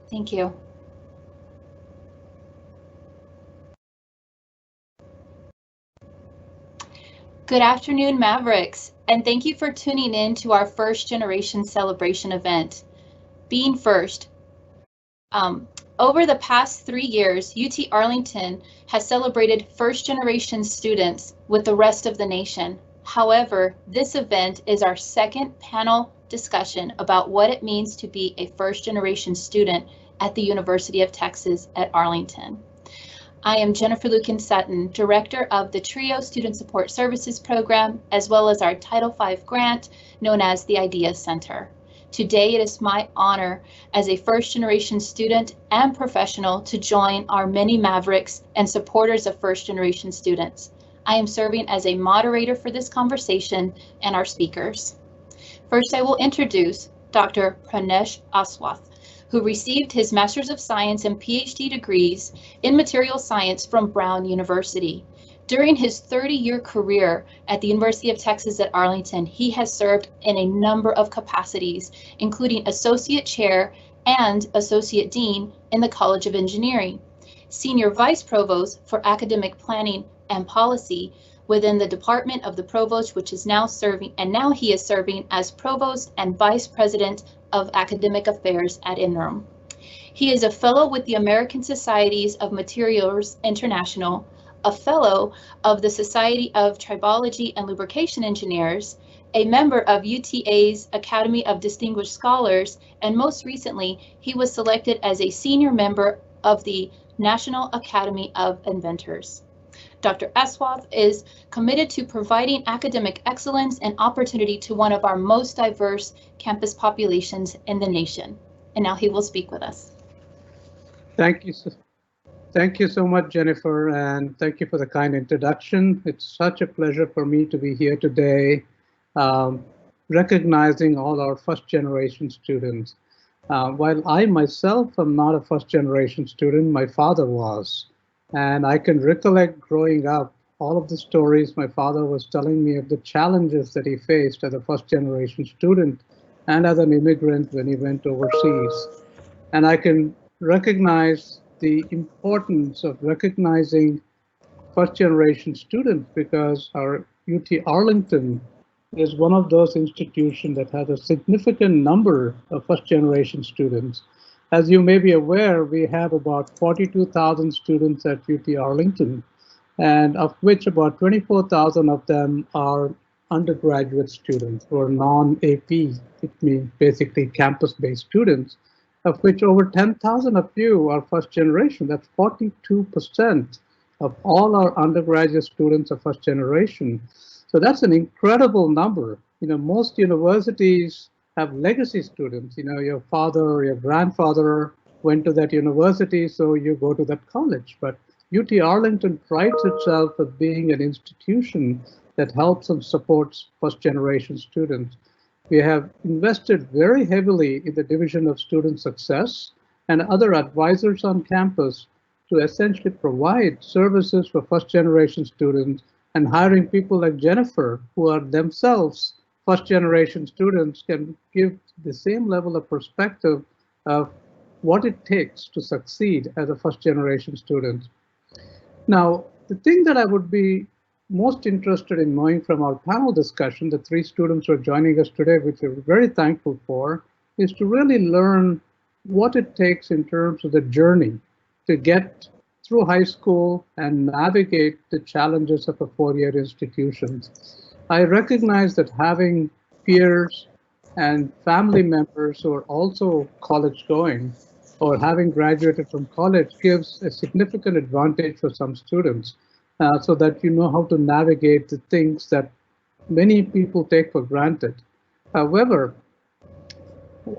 Thank you. Good afternoon, Mavericks, and thank you for tuning in to our first generation celebration event. Being first, over the past 3 years, UT Arlington has celebrated first generation students with the rest of the nation. However, this event is our second panel discussion about what it means to be a first generation student at the University of Texas at Arlington. I am Jennifer Lucan Sutton, Director of the TRIO Student Support Services Program, as well as our Title V grant known as the IDEA Center. Today, it is my honor as a first-generation student and professional to join our many Mavericks and supporters of first-generation students. I am serving as a moderator for this conversation and our speakers. First, I will introduce Dr. Pranesh Aswath, who received his Master's of Science and PhD degrees in Material Science from Brown University. During his 30-year career at the University of Texas at Arlington, he has served in a number of capacities, including Associate Chair and Associate Dean in the College of Engineering, Senior Vice Provost for Academic Planning and Policy within the Department of the Provost, which is now serving, and now he is serving as Provost and Vice President of Academic Affairs at Interim. He is a fellow with the American Societies of Materials International, a fellow of the Society of Tribology and Lubrication Engineers, a member of UTA's Academy of Distinguished Scholars, and most recently, he was selected as a senior member of the National Academy of Inventors. Dr. Aswath is committed to providing academic excellence and opportunity to one of our most diverse campus populations in the nation. And now he will speak with us. Thank you. Thank you so much, Jennifer, and thank you for the kind introduction. It's such a pleasure for me to be here today, recognizing all our first generation students. While I myself am not a first generation student, my father was. And I can recollect growing up, all of the stories my father was telling me of the challenges that he faced as a first generation student and as an immigrant when he went overseas. And I can recognize the importance of recognizing first generation students because our UT Arlington is one of those institutions that has a significant number of first generation students. As you may be aware, we have about 42,000 students at UT Arlington, and of which about 24,000 of them are undergraduate students or non-AP, it means basically campus-based students, of which over 10,000 of you are first generation. That's 42% of all our undergraduate students are first generation. So that's an incredible number. You know, most universities have legacy students. You know, your father or your grandfather went to that university, so you go to that college. But UT Arlington prides itself as being an institution that helps and supports first generation students. We have invested very heavily in the Division of Student Success and other advisors on campus to essentially provide services for first generation students, and hiring people like Jennifer, who are themselves first generation students, can give the same level of perspective of what it takes to succeed as a first generation student. Now, the thing that I would be most interested in knowing from our panel discussion, the three students who are joining us today, which we're very thankful for, is to really learn what it takes in terms of the journey to get through high school and navigate the challenges of a four-year institution. I recognize that having peers and family members who are also college going or having graduated from college gives a significant advantage for some students. So that you know how to navigate the things that many people take for granted. However,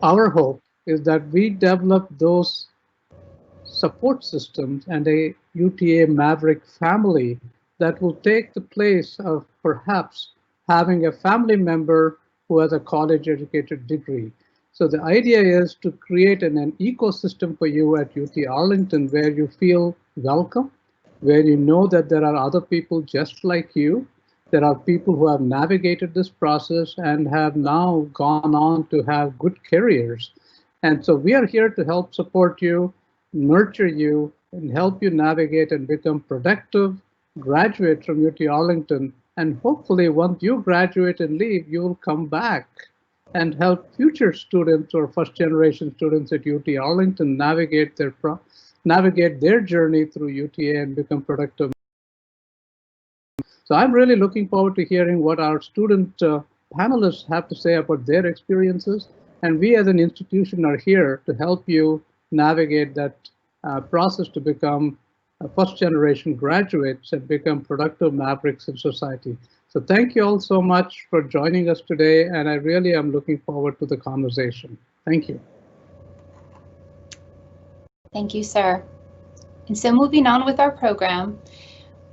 our hope is that we develop those support systems and a UTA Maverick family that will take the place of perhaps having a family member who has a college educated degree. So the idea is to create an ecosystem for you at UT Arlington where you feel welcome, where you know that there are other people just like you. There are people who have navigated this process and have now gone on to have good careers. And so we are here to help support you, nurture you, and help you navigate and become productive graduates from UT Arlington. And hopefully, once you graduate and leave, you will come back and help future students or first generation students at UT Arlington navigate their journey through UTA and become productive. So I'm really looking forward to hearing what our student panelists have to say about their experiences. And we as an institution are here to help you navigate that process to become first generation graduates and become productive mavericks in society. So thank you all so much for joining us today. And I really am looking forward to the conversation. Thank you. Thank you, sir. And so moving on with our program,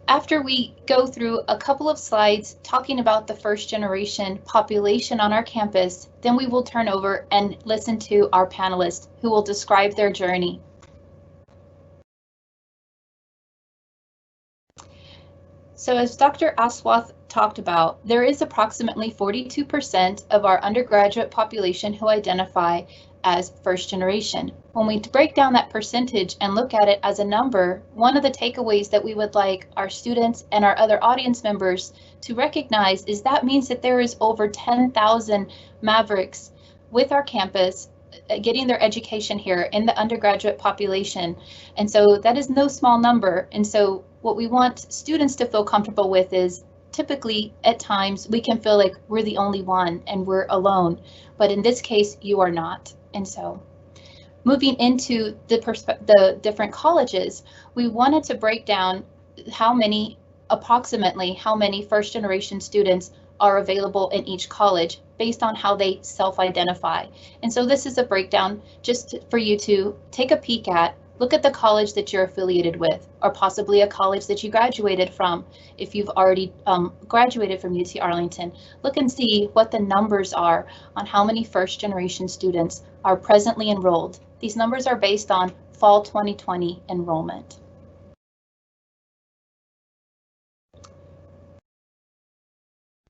after we go through a couple of slides talking about the first generation population on our campus, then we will turn over and listen to our panelists who will describe their journey. So as Dr. Aswath talked about, there is approximately 42% of our undergraduate population who identify as first generation. When we break down that percentage and look at it as a number, one of the takeaways that we would like our students and our other audience members to recognize is that means that there is over 10,000 Mavericks with our campus getting their education here in the undergraduate population. And so that is no small number. And so what we want students to feel comfortable with is typically at times we can feel like we're the only one and we're alone, but in this case you are not. And so moving into the different colleges, we wanted to break down approximately how many first generation students are available in each college based on how they self-identify. And so this is a breakdown just for you to take a peek at. Look at the college that you're affiliated with, or possibly a college that you graduated from. If you've already graduated from UT Arlington, look and see what the numbers are on how many first generation students are presently enrolled. These numbers are based on fall 2020 enrollment.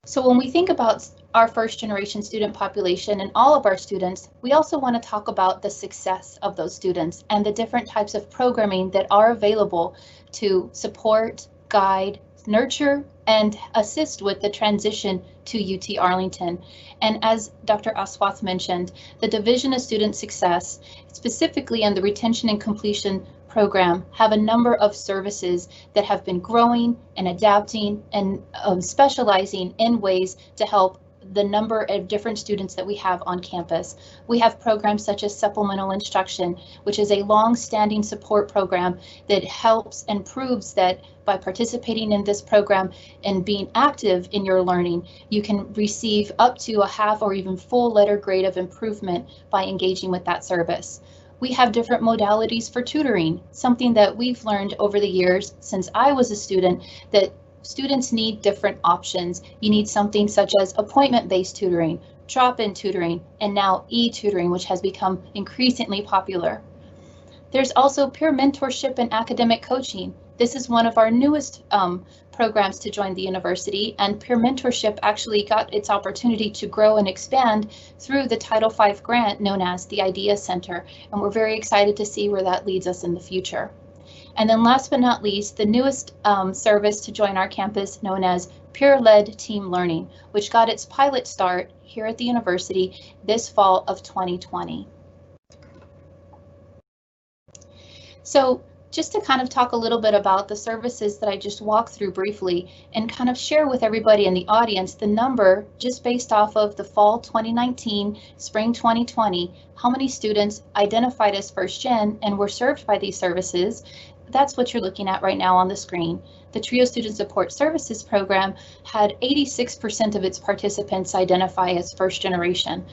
So when we think about our first generation student population and all of our students, we also want to talk about the success of those students and the different types of programming that are available to support, guide, nurture, and assist with the transition to UT Arlington. And as Dr. Aswath mentioned, the Division of Student Success, specifically in the Retention and Completion program, have a number of services that have been growing and adapting and specializing in ways to help the number of different students that we have on campus. We have programs such as supplemental instruction, which is a long-standing support program that helps and proves that by participating in this program and being active in your learning, you can receive up to a half or even full letter grade of improvement by engaging with that service. We have different modalities for tutoring, something that we've learned over the years since I was a student, that students need different options. You need something such as appointment-based tutoring, drop-in tutoring, and now e-tutoring, which has become increasingly popular. There's also peer mentorship and academic coaching. This is one of our newest programs to join the university, and peer mentorship actually got its opportunity to grow and expand through the Title V grant known as the Idea Center, and we're very excited to see where that leads us in the future. And then last but not least, the newest service to join our campus known as Peer-Led Team Learning, which got its pilot start here at the university this fall of 2020. So just to kind of talk a little bit about the services that I just walked through briefly and kind of share with everybody in the audience the number just based off of the fall 2019, spring 2020, how many students identified as first gen and were served by these services. That's what you're looking at right now on the screen. The TRIO Student Support Services program had 86% of its participants identify as first generation.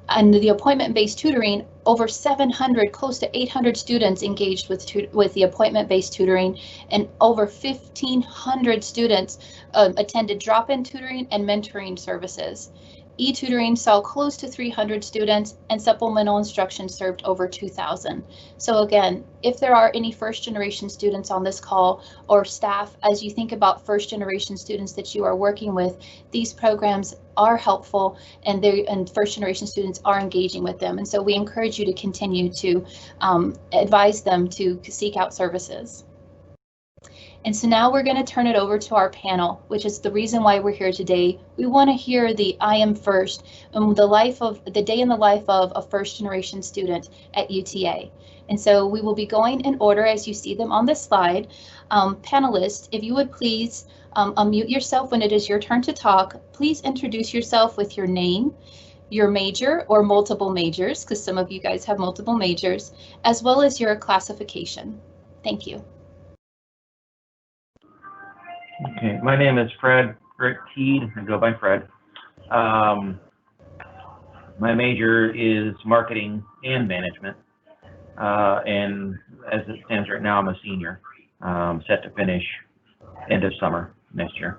And the appointment-based tutoring, over 700, close to 800 students engaged with the appointment-based tutoring, and over 1,500 students attended drop-in tutoring and mentoring services. E-tutoring saw close to 300 students, and supplemental instruction served over 2,000. So again, if there are any first-generation students on this call or staff, as you think about first-generation students that you are working with, these programs are helpful, and first-generation students are engaging with them. And so we encourage you to continue to advise them to seek out services. And so now we're going to turn it over to our panel, which is the reason why we're here today. We want to hear the I am first, the day in the life of a first generation student at UTA. And so we will be going in order as you see them on this slide. Panelists, if you would please unmute yourself when it is your turn to talk. Please introduce yourself with your name, your major or multiple majors, because some of you guys have multiple majors, as well as your classification. Thank you. Okay, my name is Fred Teed. I go by Fred. My major is marketing and management. And as it stands right now, I'm a senior, set to finish end of summer next year.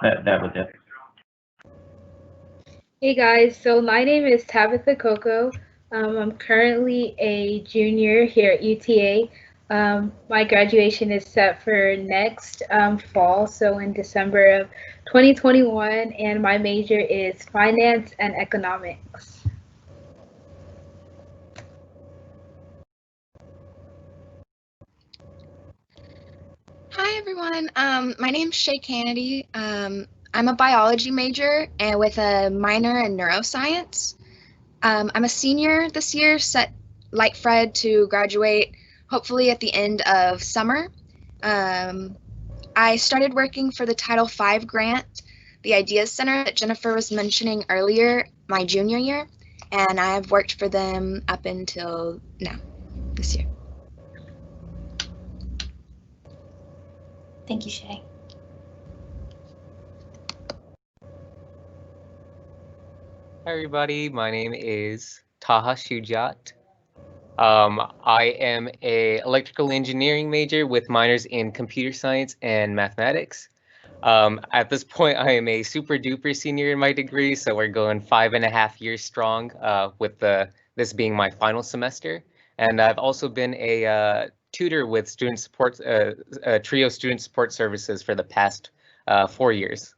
That was it. Hey guys, so my name is Tabitha Coco. I'm currently a junior here at UTA. My graduation is set for next fall, so in December of 2021, and my major is finance and economics. Hi everyone, my name's Shay Kennedy. I'm a biology major and with a minor in neuroscience. I'm a senior this year, set like Fred to graduate hopefully at the end of summer. I started working for the Title V grant, the Ideas Center that Jennifer was mentioning earlier, my junior year, and I have worked for them up until now, this year. Thank you, Shay. Hi everybody, my name is Taha Shujat. I am a electrical engineering major with minors in computer science and mathematics. At this point, I am a super duper senior in my degree, so we're going 5.5 years strong with this being my final semester. And I've also been a tutor with student support, TRIO student support services for the past 4 years.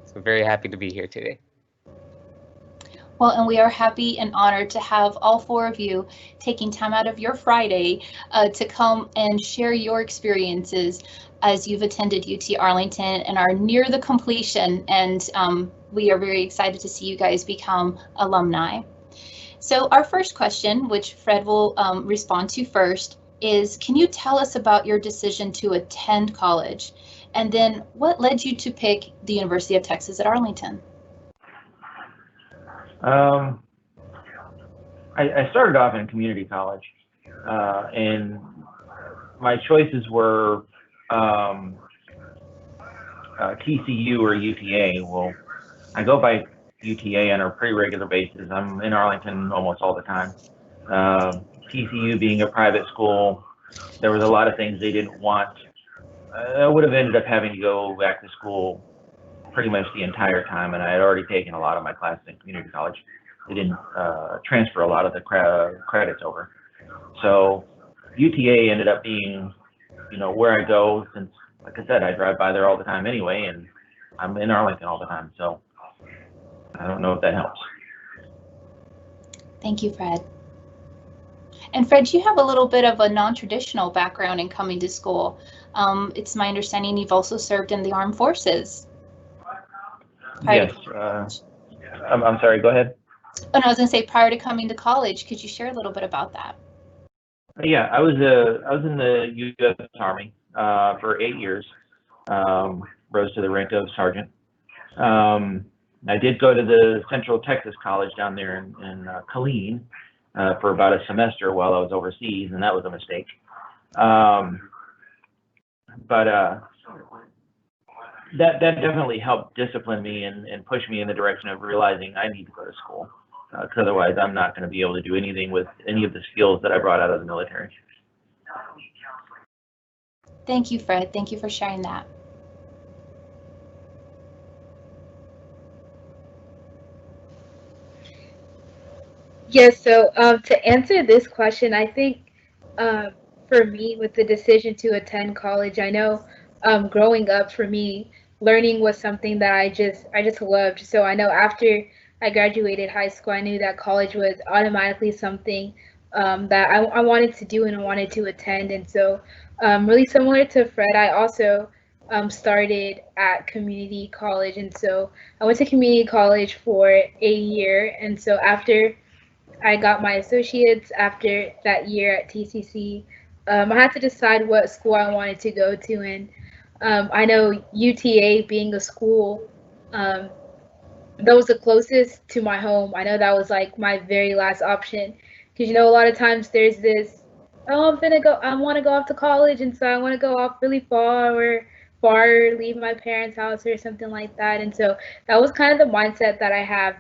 So very happy to be here today. Well, and we are happy and honored to have all 4 of you taking time out of your Friday to come and share your experiences as you've attended UT Arlington and are near the completion. And we are very excited to see you guys become alumni. So our first question, which Fred will respond to first, is can you tell us about your decision to attend college? And then what led you to pick the University of Texas at Arlington? I started off in community college, and my choices were TCU or UTA. Well, I go by UTA on a pretty regular basis. I'm in Arlington almost all the time. TCU being a private school, there was a lot of things they didn't want. I would have ended up having to go back to school pretty much the entire time, and I had already taken a lot of my classes in community college. They didn't transfer a lot of the credits over. So UTA ended up being, where I go, since, like I said, I drive by there all the time anyway, and I'm in Arlington all the time. So I don't know if that helps. Thank you, Fred. And Fred, you have a little bit of a non-traditional background in coming to school. It's my understanding you've also served in the armed forces. Yes. I'm sorry, go ahead. Oh, no, I was going to say prior to coming to college, could you share a little bit about that? Yeah, I was in the U.S. Army for 8 years. Rose to the rank of sergeant. I did go to the Central Texas College down there in Killeen for about a semester while I was overseas, and that was a mistake. But that definitely helped discipline me and push me in the direction of realizing I need to go to school, because otherwise I'm not going to be able to do anything with any of the skills that I brought out of the military. Thank you, Fred. Thank you for sharing that. Yes, so to answer this question, I think um, for me, with the decision to attend college, I know growing up for me, learning was something that I just loved. So I know after I graduated high school, I knew that college was automatically something that I wanted to do and I wanted to attend. And so, really similar to Fred, I also started at community college, and so I went to community college for a year. And so after I got my associates after that year at TCC. I had to decide what school I wanted to go to, and I know UTA being a school um, that was the closest to my home. I know that was like my very last option because a lot of times there's this, oh, I want to go off to college, and so I want to go off really far, leave my parents' house or something like that. And so that was kind of the mindset that I had.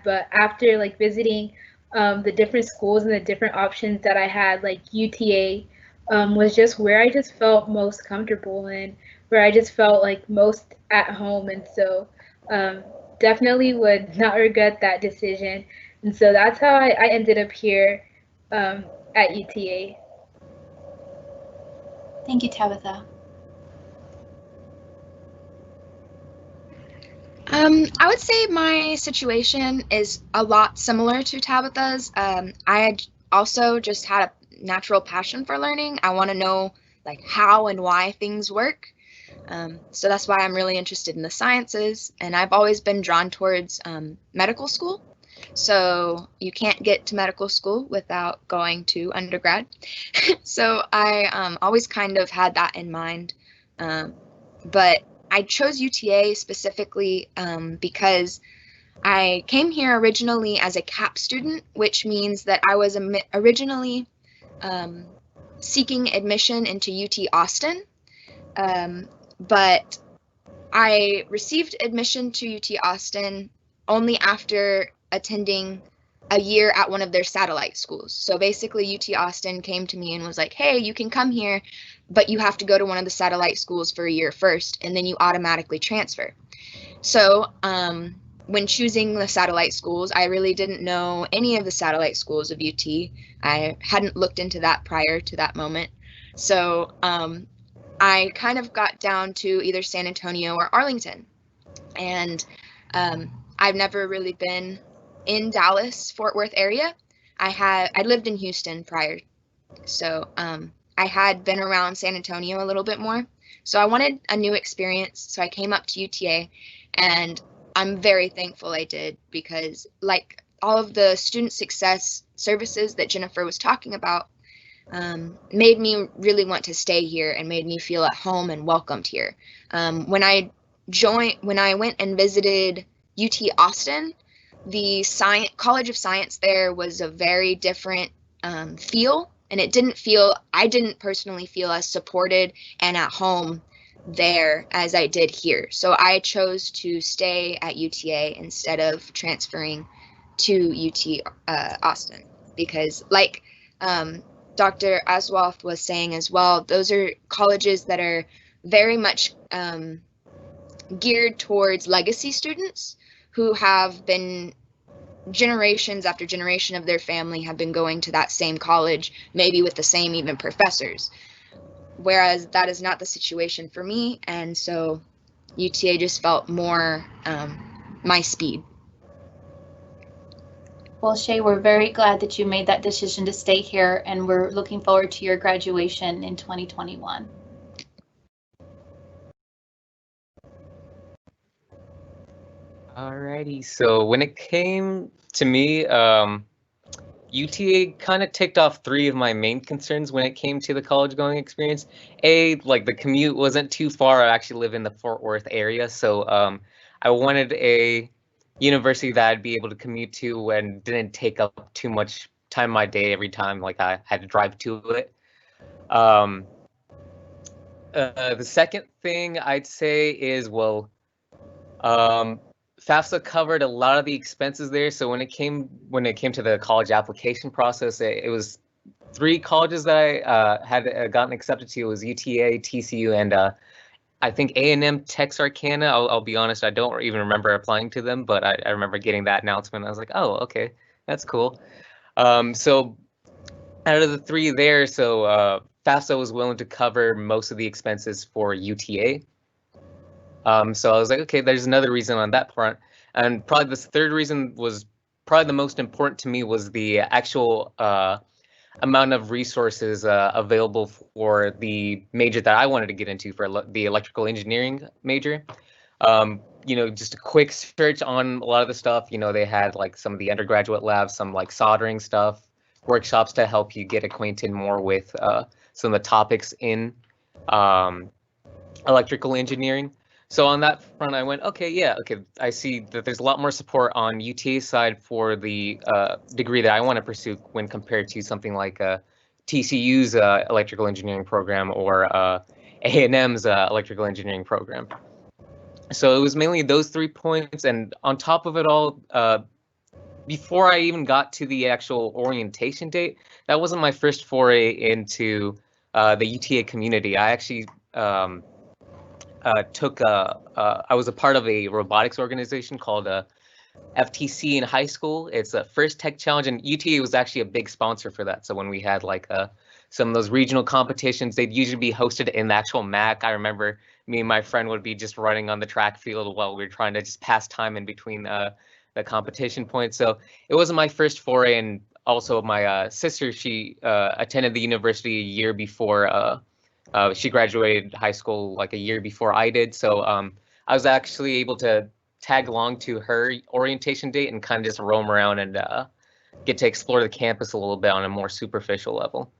But after like visiting the different schools and the different options that I had, like UTA was just where I just felt most comfortable and where I just felt like most at home. And so um, definitely would not regret that decision. And so that's how I ended up here at UTA. Thank you, Tabitha. I would say my situation is a lot similar to Tabitha's. I had also just had a natural passion for learning. I want to know like how and why things work. So that's why I'm really interested in the sciences, and I've always been drawn towards medical school. So you can't get to medical school without going to undergrad. So I always kind of had that in mind. But I chose UTA specifically because I came here originally as a CAP student, which means that I was originally seeking admission into UT Austin. But I received admission to UT Austin only after attending a year at one of their satellite schools. So basically, UT Austin came to me and was like, hey, you can come here, but you have to go to one of the satellite schools for a year first, and then you automatically transfer. So when choosing the satellite schools, I really didn't know any of the satellite schools of UT. I hadn't looked into that prior to that moment. So I kind of got down to either San Antonio or Arlington. And I've never really been in Dallas, Fort Worth area. I lived in Houston prior. So I had been around San Antonio a little bit more. So I wanted a new experience. So I came up to UTA, and I'm very thankful I did, because like all of the student success services that Jennifer was talking about, made me really want to stay here and made me feel at home and welcomed here. When I went and visited UT Austin, the College of Science there was a very different feel, and I didn't personally feel as supported and at home there as I did here. So I chose to stay at UTA instead of transferring to UT Austin, because like Dr. Aswalth was saying as well, those are colleges that are very much geared towards legacy students who have been generations after generation of their family have been going to that same college, maybe with the same even professors. Whereas that is not the situation for me, and so UTA just felt more my speed. Well, Shay, we're very glad that you made that decision to stay here, and we're looking forward to your graduation in 2021. Alrighty, so when it came to me, UTA kind of ticked off 3 of my main concerns when it came to the college going experience. Like the commute wasn't too far. I actually live in the Fort Worth area, so I wanted a university that I'd be able to commute to and didn't take up too much time of my day every time like I had to drive to it. The second thing I'd say is, well, FAFSA covered a lot of the expenses there, so when it came to the college application process, it was three colleges that I had gotten accepted to was UTA, TCU, and I think A&M Texarkana. I'll be honest, I don't even remember applying to them, but I remember getting that announcement. I was like, oh, okay, that's cool. So out of the three there, so FAFSA was willing to cover most of the expenses for UTA. So I was like, okay, there's another reason on that front. And probably this third reason was probably the most important to me was the actual amount of resources available for the major that I wanted to get into for the electrical engineering major. Just a quick search on a lot of the stuff, they had like some of the undergraduate labs, some like soldering stuff, workshops to help you get acquainted more with some of the topics in electrical engineering. So on that front, I went, okay, I see that there's a lot more support on UTA's side for the degree that I want to pursue when compared to something like TCU's electrical engineering program or A&M's electrical engineering program. So it was mainly those 3 points, and on top of it all, before I even got to the actual orientation date, that wasn't my first foray into the UTA community. I actually I was a part of a robotics organization called FTC in high school. It's a First Tech Challenge, and UTA was actually a big sponsor for that. So when we had like some of those regional competitions, they'd usually be hosted in the actual MAC. I remember me and my friend would be just running on the track field while we were trying to just pass time in between the competition points. So it wasn't my first foray, and also my sister, she attended the university a year before. She graduated high school like a year before I did, so I was actually able to tag along to her orientation date and kind of just roam around and get to explore the campus a little bit on a more superficial level.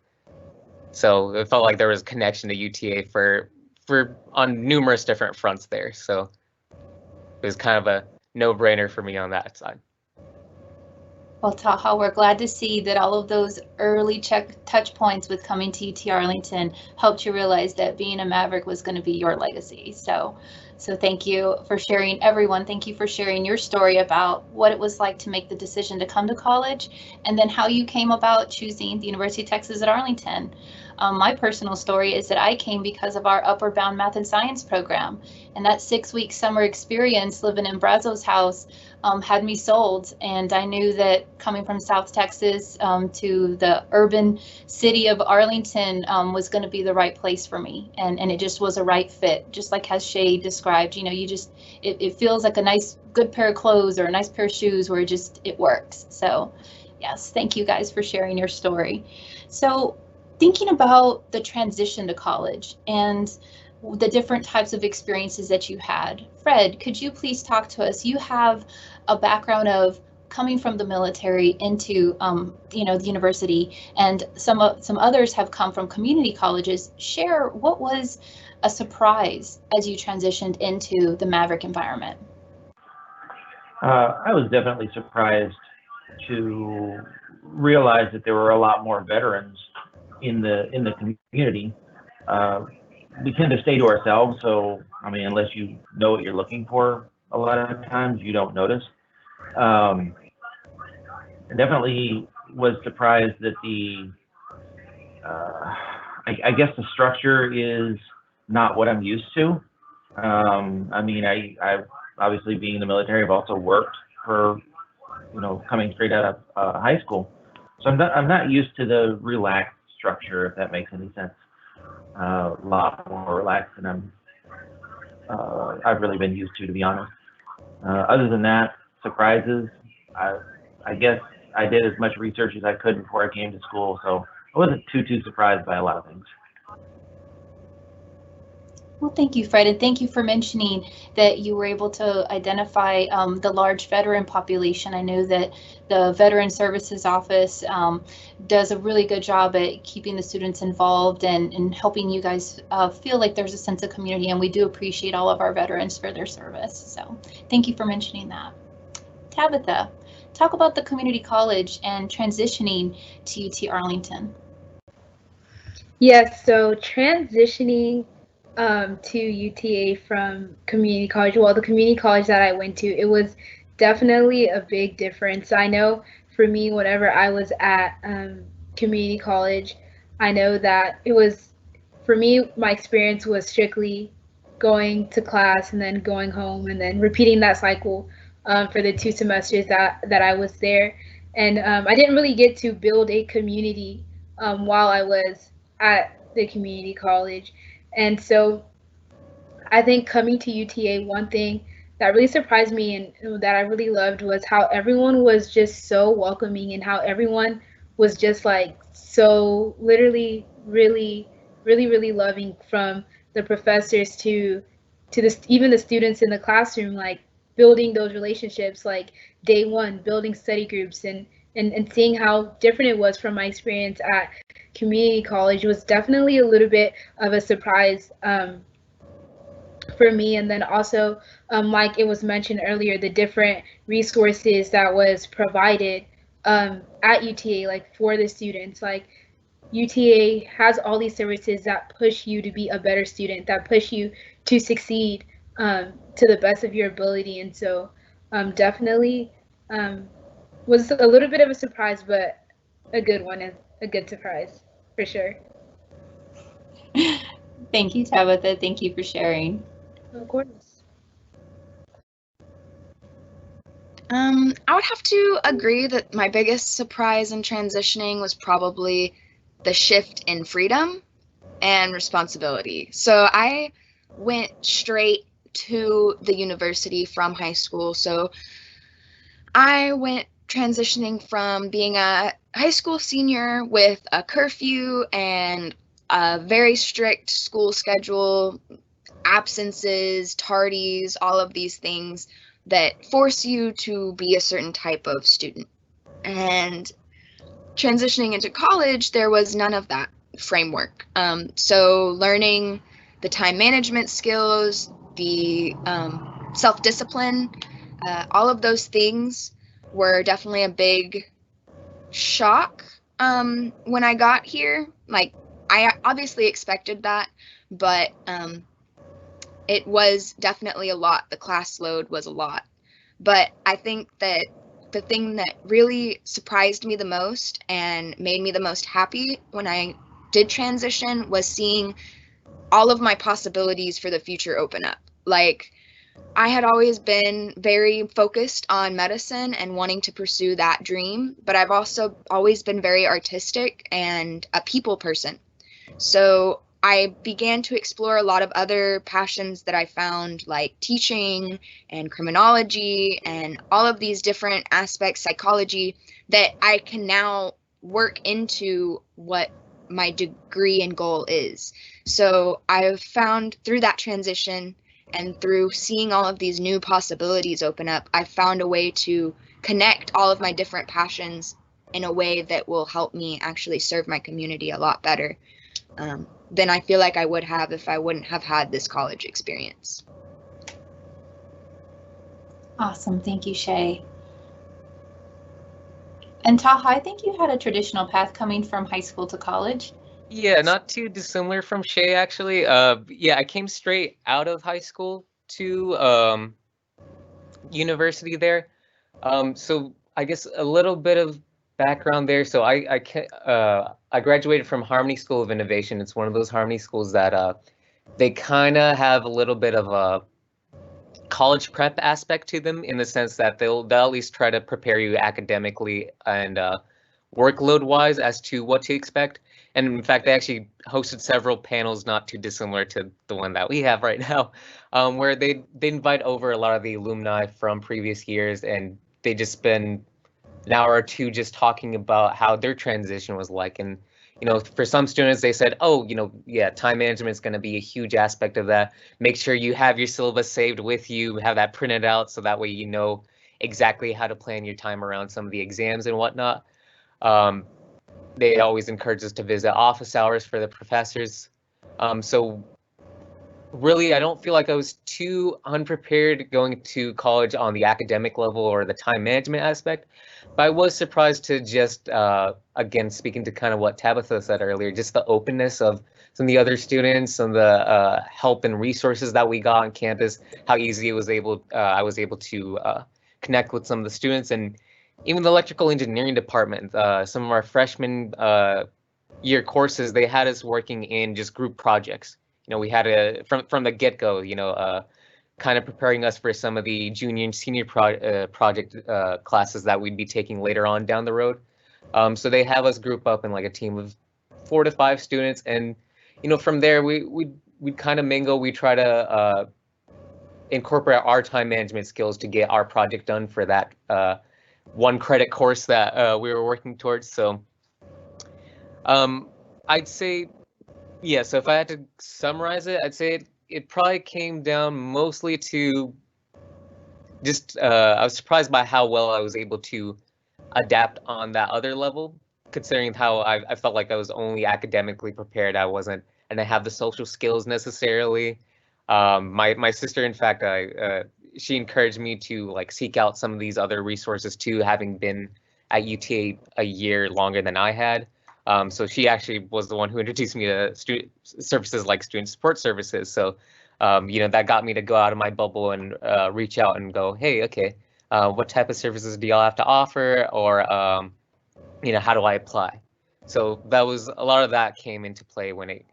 So it felt like there was a connection to UTA for on numerous different fronts there. So it was kind of a no-brainer for me on that side. Well, Taha, we're glad to see that all of those early touch points with coming to UT Arlington helped you realize that being a Maverick was going to be your legacy. So thank you for sharing, everyone. Thank you for sharing your story about what it was like to make the decision to come to college, and then how you came about choosing the University of Texas at Arlington. My personal story is that I came because of our Upward Bound Math and Science program, and that 6-week summer experience living in Brazo's house had me sold. And I knew that coming from South Texas to the urban city of Arlington was going to be the right place for me, and it just was a right fit, just like as Shay described. It feels like a nice, good pair of clothes or a nice pair of shoes where it works. So yes, thank you guys for sharing your story. So thinking about the transition to college and the different types of experiences that you had, Fred, could you please talk to us? You have a background of coming from the military into the university, and some others have come from community colleges. Share what was a surprise as you transitioned into the Maverick environment. I was definitely surprised to realize that there were a lot more veterans in the community. We tend to stay to ourselves, so I mean, unless you know what you're looking for, a lot of times you don't notice. I definitely was surprised that I guess the structure is not what I'm used to. I mean, I obviously, being in the military, I've also worked for, coming straight out of high school, so I'm not used to the relaxed structure, if that makes any sense. A lot more relaxed than I've really been used to be honest. Other than that, surprises, I guess I did as much research as I could before I came to school, so I wasn't too surprised by a lot of things. Well, thank you, Fred, and thank you for mentioning that you were able to identify the large veteran population. I know that the Veteran Services Office does a really good job at keeping the students involved and helping you guys feel like there's a sense of community, and we do appreciate all of our veterans for their service. So thank you for mentioning that. Tabitha, talk about the community college and transitioning to UT Arlington. Yes, so transitioning to UTA from community college, well, the community college that I went to, it was definitely a big difference. I know for me, whenever I was at community college, I know that it was, for me, my experience was strictly going to class and then going home and then repeating that cycle for the 2 semesters that I was there. And I didn't really get to build a community while I was at the community college. And so I think coming to UTA, one thing that really surprised me and that I really loved was how everyone was just so welcoming and how everyone was just like so literally really loving, from the professors to the even the students in the classroom, like building those relationships like day one, building study groups, and seeing how different it was from my experience at community college was definitely a little bit of a surprise for me. And then also, like it was mentioned earlier, the different resources that was provided at UTA, like for the students. Like UTA has all these services that push you to be a better student, that push you to succeed to the best of your ability. And so definitely was a little bit of a surprise, but a good one, and a good surprise for sure. Thank you, Tabitha. Thank you for sharing. Of course. I would have to agree that my biggest surprise in transitioning was probably the shift in freedom and responsibility. So I went straight to the university from high school. So I went transitioning from being a high school senior with a curfew and a very strict school schedule, absences, tardies, all of these things that force you to be a certain type of student. And transitioning into college, there was none of that framework. So learning the time management skills, the self-discipline, all of those things were definitely a big shock when I got here. Like, I obviously expected that, but it was definitely a lot. The class load was a lot. But I think that the thing that really surprised me the most and made me the most happy when I did transition was seeing all of my possibilities for the future open up. Like, I had always been very focused on medicine and wanting to pursue that dream, but I've also always been very artistic and a people person. So I began to explore a lot of other passions that I found, like teaching and criminology and all of these different aspects, psychology, that I can now work into what my degree and goal is. So I've found through that transition and through seeing all of these new possibilities open up, I've found a way to connect all of my different passions in a way that will help me actually serve my community a lot better than I feel like I would have if I wouldn't have had this college experience. Awesome. Thank you, Shay. And Taha, I think you had a traditional path coming from high school to college. Yeah, not too dissimilar from Shay, actually. Yeah, I came straight out of high school to university there. So I guess a little bit of background there. So I graduated from Harmony School of Innovation. It's one of those Harmony schools that they kind of have a little bit of a college prep aspect to them, in the sense that they'll at least try to prepare you academically and workload wise as to what to expect. And in fact, they actually hosted several panels not too dissimilar to the one that we have right now, where they invite over a lot of the alumni from previous years, and they just spend an hour or two just talking about how their transition was like. And for some students, they said, oh, yeah, time management is going to be a huge aspect of that. Make sure you have your syllabus saved with you, have that printed out, so that way you know exactly how to plan your time around some of the exams and whatnot. They always encourage us to visit office hours for the professors. So really, I don't feel like I was too unprepared going to college on the academic level or the time management aspect. But I was surprised to just, again, speaking to kind of what Tabitha said earlier, just the openness of some of the other students, some of the help and resources that we got on campus, how easy I was able to connect with some of the students, and even the electrical engineering department, some of our freshman year courses, they had us working in just group projects. You know, we had from the get-go, you know, kind of preparing us for some of the junior and senior project classes that we'd be taking later on down the road. So they have us group up in like a team of 4 to 5 students, and you know, from there we kind of mingle. We try to incorporate our time management skills to get our project done for that 1 credit course that we were working towards. So I'd say, yeah, so if I had to summarize it, I'd say it probably came down mostly to just I was surprised by how well I was able to adapt on that other level, considering how I felt like I was only academically prepared. I wasn't, and I have the social skills necessarily. My sister, in fact, she encouraged me to like seek out some of these other resources too, having been at UTA a year longer than I had. So she actually was the one who introduced me to student services like student support services. So, you know, that got me to go out of my bubble and reach out and go, hey, okay, what type of services do y'all have to offer, or you know, how do I apply? So that was a lot of that came into play when it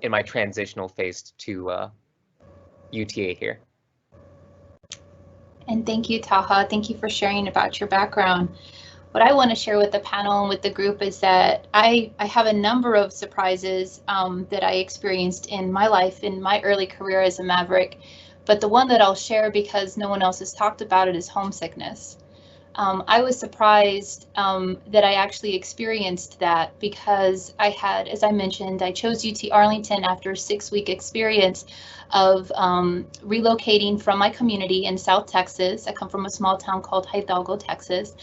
in my transitional phase to UTA here. And thank you, Taha. Thank you for sharing about your background. What I want to share with the panel and with the group is that I have a number of surprises that I experienced in my life, in my early career as a Maverick. But the one that I'll share, because no one else has talked about it, is homesickness. I was surprised that I actually experienced that, because I had, as I mentioned, I chose UT Arlington after a 6-week experience of relocating from my community in South Texas. I come from a small town called Hidalgo, Texas.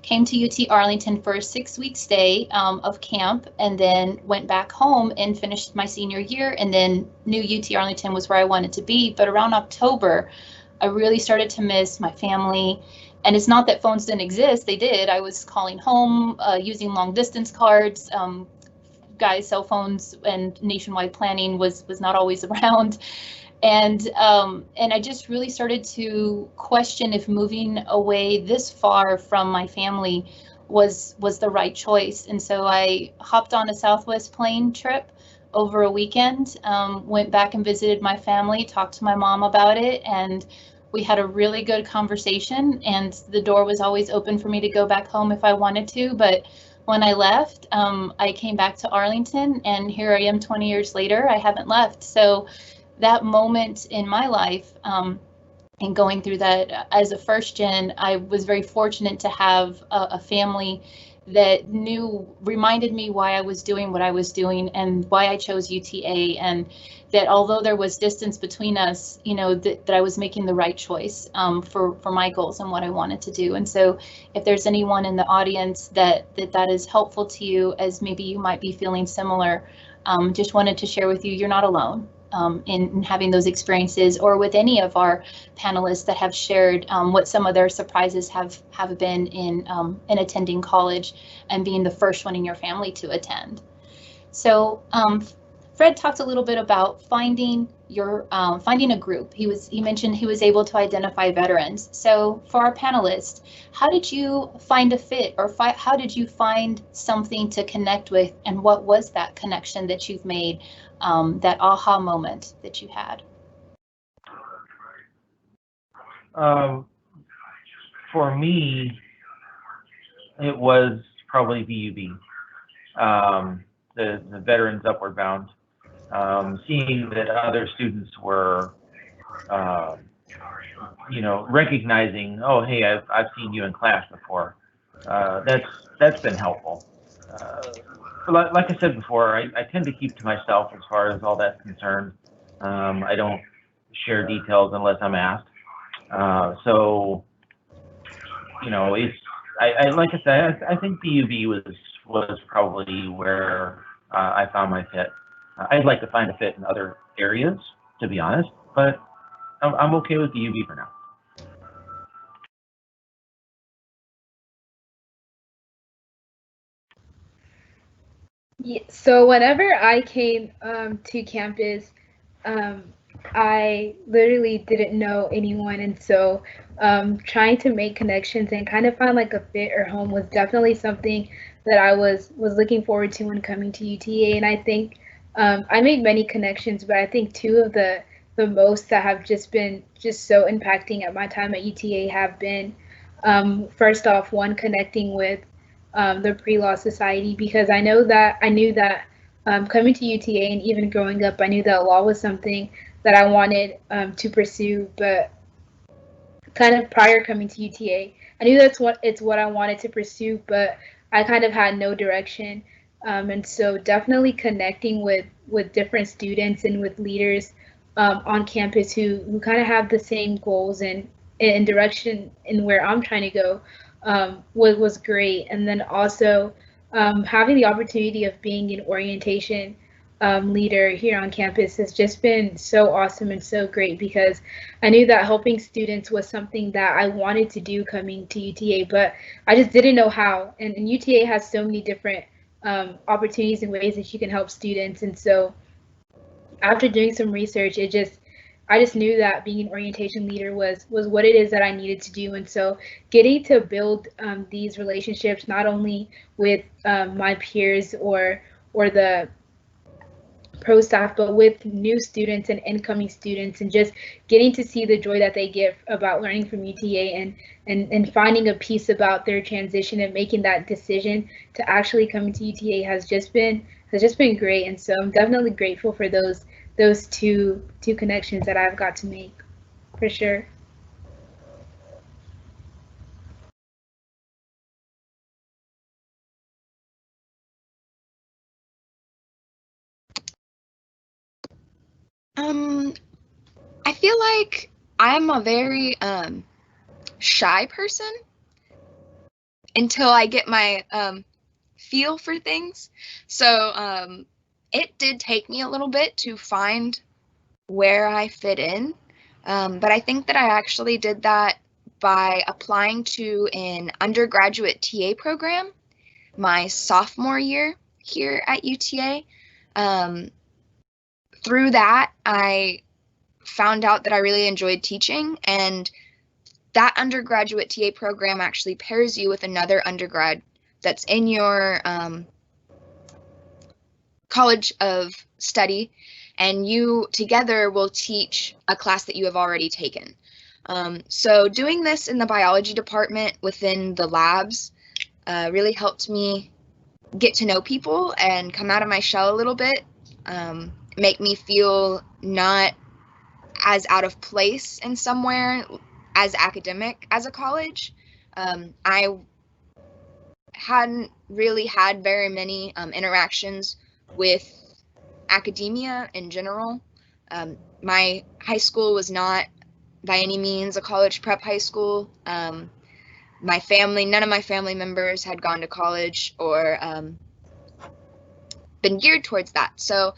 Came to UT Arlington for a 6-week stay of camp, and then went back home and finished my senior year, and then knew UT Arlington was where I wanted to be. But around October, I really started to miss my family. And it's not that phones didn't exist, they did. I was calling home, using long distance cards. Guys, cell phones and nationwide planning was not always around. And I just really started to question if moving away this far from my family was the right choice. And so I hopped on a Southwest plane trip over a weekend, went back and visited my family, talked to my mom about it, and we had a really good conversation, and the door was always open for me to go back home if I wanted to. But when I left, I came back to Arlington, and here I am 20 years later. I haven't left. So that moment in my life, and going through that as a first gen, I was very fortunate to have a family that reminded me why I was doing what I was doing and why I chose UTA, and that although there was distance between us, you know, that I was making the right choice for my goals and what I wanted to do. And so if there's anyone in the audience that is helpful to you, as maybe you might be feeling similar, just wanted to share with you, you're not alone. In having those experiences, or with any of our panelists that have shared what some of their surprises have been in attending college and being the first one in your family to attend. So Fred talked a little bit about finding a group. He mentioned he was able to identify veterans. So for our panelists, how did you find a fit, or how did you find something to connect with, and what was that connection that you've made, that aha moment that you had? For me, it was probably VUB, the Veterans Upward Bound. Seeing that other students were, you know, recognizing, oh, hey, I've seen you in class before. That's been helpful. Like I said before, I tend to keep to myself as far as all that's concerned. I don't share details unless I'm asked. So, you know, I like I said, I think VUB was probably where I found my fit. I'd like to find a fit in other areas, to be honest, but I'm okay with VUB for now. Yeah, so whenever I came to campus, I literally didn't know anyone, and so trying to make connections and kind of find like a fit or home was definitely something that I was looking forward to when coming to UTA. And I think I made many connections, but I think two of the most that have just been just so impacting at my time at UTA have been first off, one, connecting with the pre-law society, because I knew that coming to UTA and even growing up, I knew that law was something that I wanted to pursue. But kind of prior coming to UTA, I knew it's what I wanted to pursue, but I kind of had no direction. And so definitely connecting with different students and with leaders on campus who kind of have the same goals and direction in where I'm trying to go was great. And then also having the opportunity of being in orientation leader here on campus has just been so awesome and so great, because I knew that helping students was something that I wanted to do coming to UTA, but I just didn't know how. And UTA has so many different opportunities and ways that you can help students. And so after doing some research, I just knew that being an orientation leader was what it is that I needed to do. And so getting to build these relationships not only with my peers or the pro staff, but with new students and incoming students, and just getting to see the joy that they get about learning from UTA and finding a piece about their transition and making that decision to actually come into UTA has just been great. And so I'm definitely grateful for those two connections that I've got to make, for sure. I feel like I'm a very shy person until I get my feel for things. So it did take me a little bit to find where I fit in. But I think that I actually did that by applying to an undergraduate TA program my sophomore year here at UTA. Through that, I found out that I really enjoyed teaching, and that undergraduate TA program actually pairs you with another undergrad that's in your college of study, and you together will teach a class that you have already taken. So doing this in the biology department within the labs really helped me get to know people and come out of my shell a little bit, make me feel not as out of place in somewhere as academic as a college. I hadn't really had very many interactions with academia in general. My high school was not by any means a college prep high school. None of my family members had gone to college or been geared towards that. So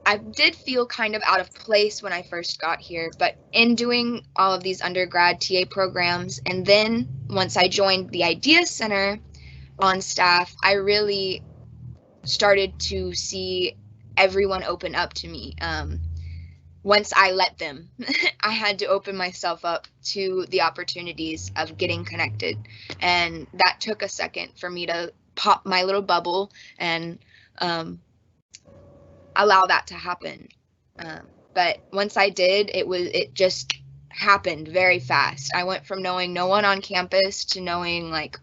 I did feel kind of out of place when I first got here, but in doing all of these undergrad TA programs, and then once I joined the Idea Center on staff, I really started to see everyone open up to me. Once I let them, I had to open myself up to the opportunities of getting connected. And that took a second for me to pop my little bubble and allow that to happen. But once I did, it just happened very fast. I went from knowing no one on campus to knowing like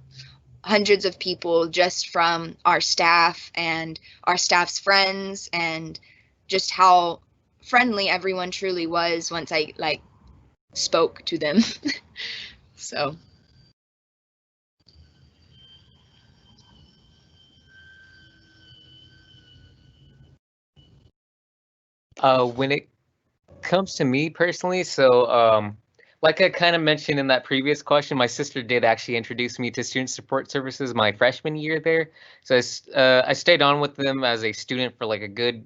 hundreds of people just from our staff and our staff's friends, and just how friendly everyone truly was once I like spoke to them. So when it comes to me personally, so like I kind of mentioned in that previous question, my sister did actually introduce me to student support services my freshman year there. So I stayed on with them as a student for like a good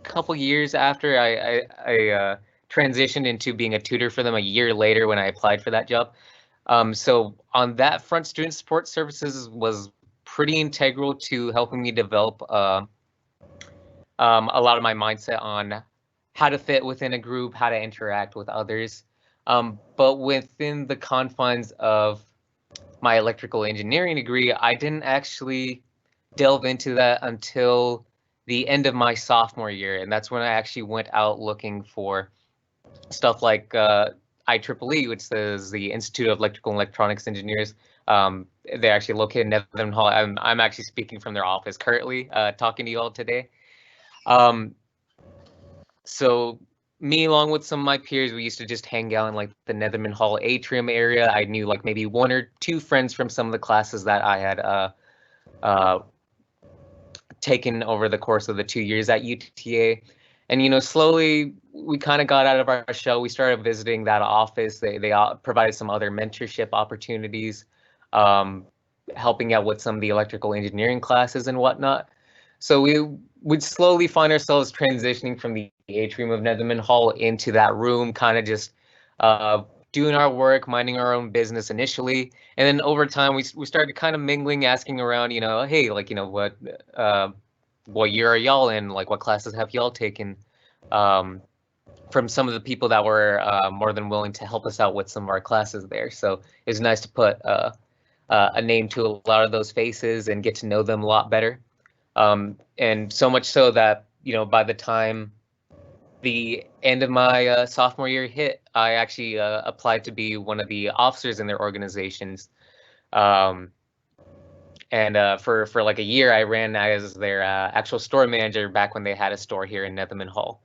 couple years after I transitioned into being a tutor for them a year later when I applied for that job. So on that front, student support services was pretty integral to helping me develop a lot of my mindset on how to fit within a group, how to interact with others. But within the confines of my electrical engineering degree, I didn't actually delve into that until the end of my sophomore year, and that's when I actually went out looking for stuff like IEEE, which is the Institute of Electrical and Electronics Engineers. They're actually located in Netherland Hall. I'm actually speaking from their office currently, talking to you all today. So me, along with some of my peers, we used to just hang out in like the Netherland Hall atrium area. I knew like maybe 1 or 2 friends from some of the classes that I had taken over the course of the 2 years at UTA. And, you know, slowly we kind of got out of our shell. We started visiting that office. They provided some other mentorship opportunities, helping out with some of the electrical engineering classes and whatnot. So we would slowly find ourselves transitioning from the atrium of Netherland Hall into that room, kind of just doing our work, minding our own business initially. And then over time, we started kind of mingling, asking around, you know, hey, like, you know, what year are y'all in? Like, what classes have y'all taken? From some of the people that were more than willing to help us out with some of our classes there. So it was nice to put a name to a lot of those faces and get to know them a lot better. And so much so that, you know, by the time the end of my sophomore year hit, I actually applied to be one of the officers in their organizations. And for like a year, I ran as their actual store manager back when they had a store here in Netherland Hall.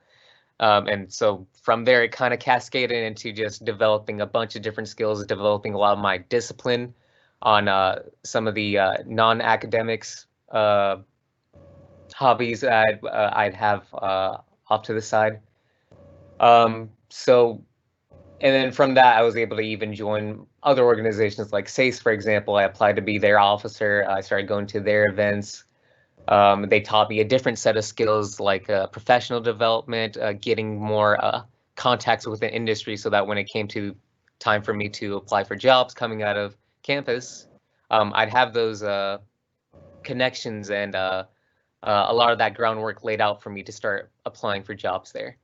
And so from there, it kind of cascaded into just developing a bunch of different skills, developing a lot of my discipline on some of the non-academics hobbies that I'd have off to the side. So, and then from that, I was able to even join other organizations like SACE, for example. I applied to be their officer. I started going to their events. They taught me a different set of skills like professional development, getting more contacts with the industry, so that when it came to time for me to apply for jobs coming out of campus, I'd have those connections and a lot of that groundwork laid out for me to start applying for jobs there.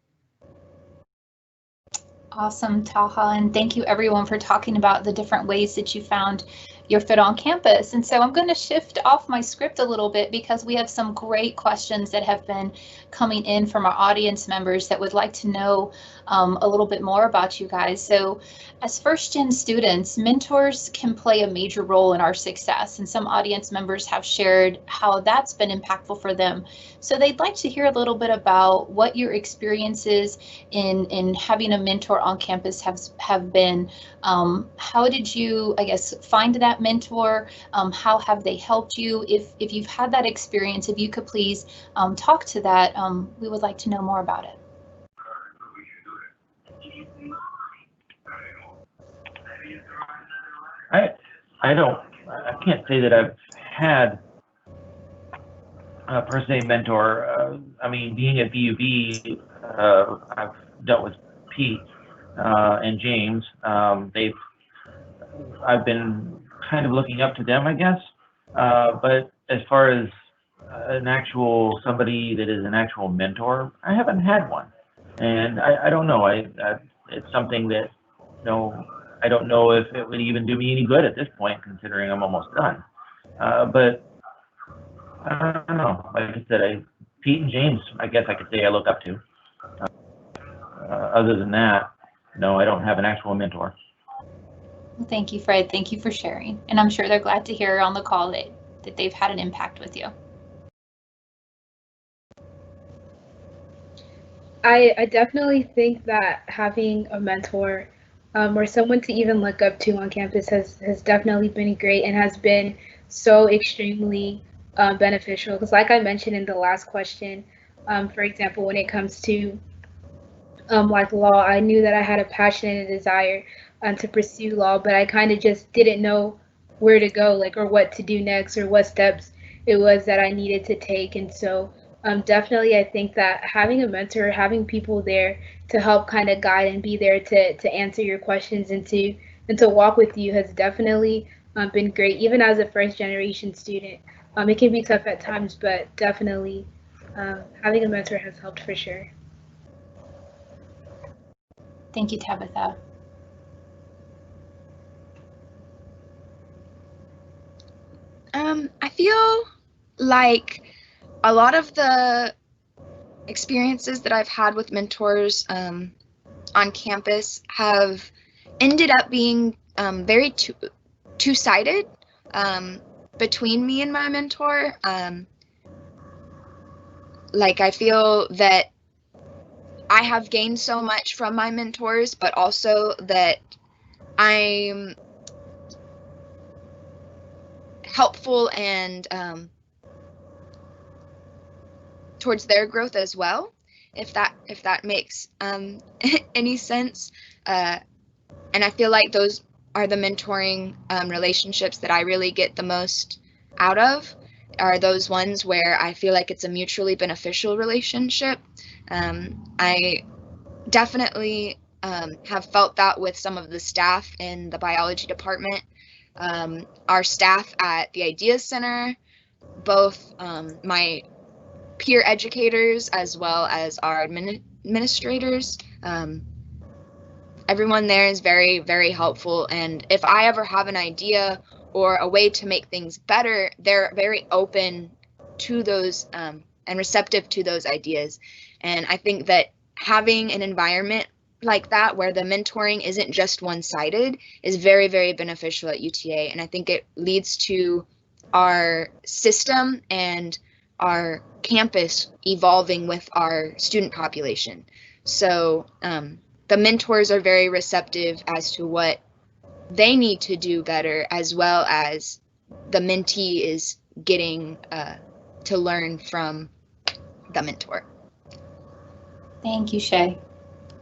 Awesome, Taha, and thank you everyone for talking about the different ways that you found your fit on campus. And so I'm going to shift off my script a little bit because we have some great questions that have been coming in from our audience members that would like to know a little bit more about you guys. So as first-gen students, mentors can play a major role in our success, and some audience members have shared how that's been impactful for them. So they'd like to hear a little bit about what your experiences in having a mentor on campus have been. How did you, I guess, find that mentor? How have they helped you? If you've had that experience, if you could please talk to that, we would like to know more about it. I can't say that I've had a per se mentor. I mean, being at BUB, I've dealt with Pete and James. I've been kind of looking up to them, I guess. But as far as somebody that is an actual mentor, I haven't had one, and I don't know. It's something that, you know, I don't know if it would even do me any good at this point, considering I'm almost done. But I don't know. Like I said, Pete and James, I guess I could say I look up to. Other than that, no, I don't have an actual mentor. Well, thank you, Fred. Thank you for sharing. And I'm sure they're glad to hear on the call that they've had an impact with you. I definitely think that having a mentor or someone to even look up to on campus has definitely been great and has been so extremely beneficial. Because like I mentioned in the last question, for example, when it comes to like law, I knew that I had a passion and a desire to pursue law, but I kind of just didn't know where to go, like, or what to do next, or what steps it was that I needed to take. And so definitely, I think that having a mentor, having people there to help kind of guide and be there to answer your questions and to walk with you has definitely been great. Even as a first generation student, it can be tough at times, but definitely having a mentor has helped for sure. Thank you, Tabitha. I feel like a lot of the experiences that I've had with mentors on campus have ended up being very two-sided between me and my mentor. Like, I feel that I have gained so much from my mentors, but also that I'm helpful and towards their growth as well, if that makes any sense. And I feel like those are the mentoring relationships that I really get the most out of, are those ones where I feel like it's a mutually beneficial relationship. I definitely have felt that with some of the staff in the biology department. Our staff at the Ideas Center, both my peer educators as well as our administrators. Everyone there is very, very helpful, and if I ever have an idea or a way to make things better, they're very open to those and receptive to those ideas. And I think that having an environment like that where the mentoring isn't just one-sided is very, very beneficial at UTA, and I think it leads to our system and our campus evolving with our student population. So the mentors are very receptive as to what they need to do better, as well as the mentee is getting to learn from the mentor. Thank you, Shay.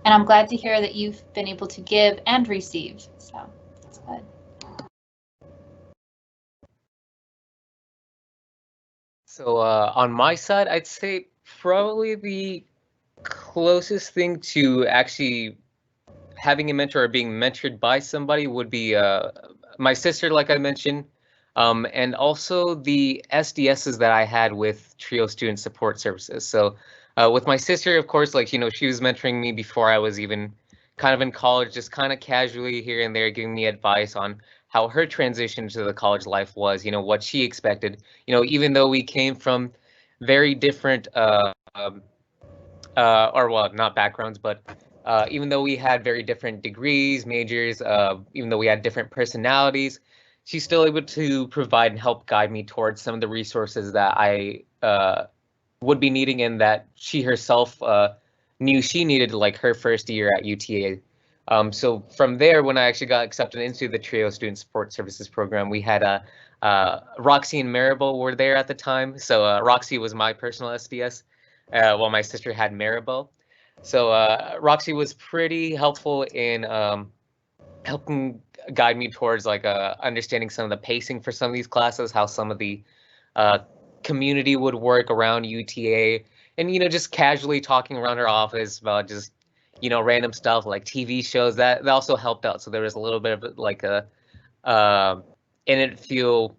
And I'm glad to hear that you've been able to give and receive. So that's good. So on my side, I'd say probably the closest thing to actually having a mentor or being mentored by somebody would be my sister, like I mentioned, and also the SDSs that I had with TRIO Student Support Services. So with my sister, of course, like, she was mentoring me before I was even kind of in college, just kind of casually here and there, giving me advice on how her transition to the college life was, what she expected, even though we came from very different, or well, not backgrounds, but even though we had very different degrees, majors, even though we had different personalities, she's still able to provide and help guide me towards some of the resources that I would be needing and that she herself knew she needed, like her first year at UTA. So from there, when I actually got accepted into the TRIO Student Support Services program, we had Roxy and Maribel were there at the time. So Roxy was my personal SDS, while my sister had Maribel. So Roxy was pretty helpful in helping guide me towards like understanding some of the pacing for some of these classes, how some of the community would work around UTA, and just casually talking around her office about just random stuff like TV shows that also helped out. So there was a little bit of like a and it feel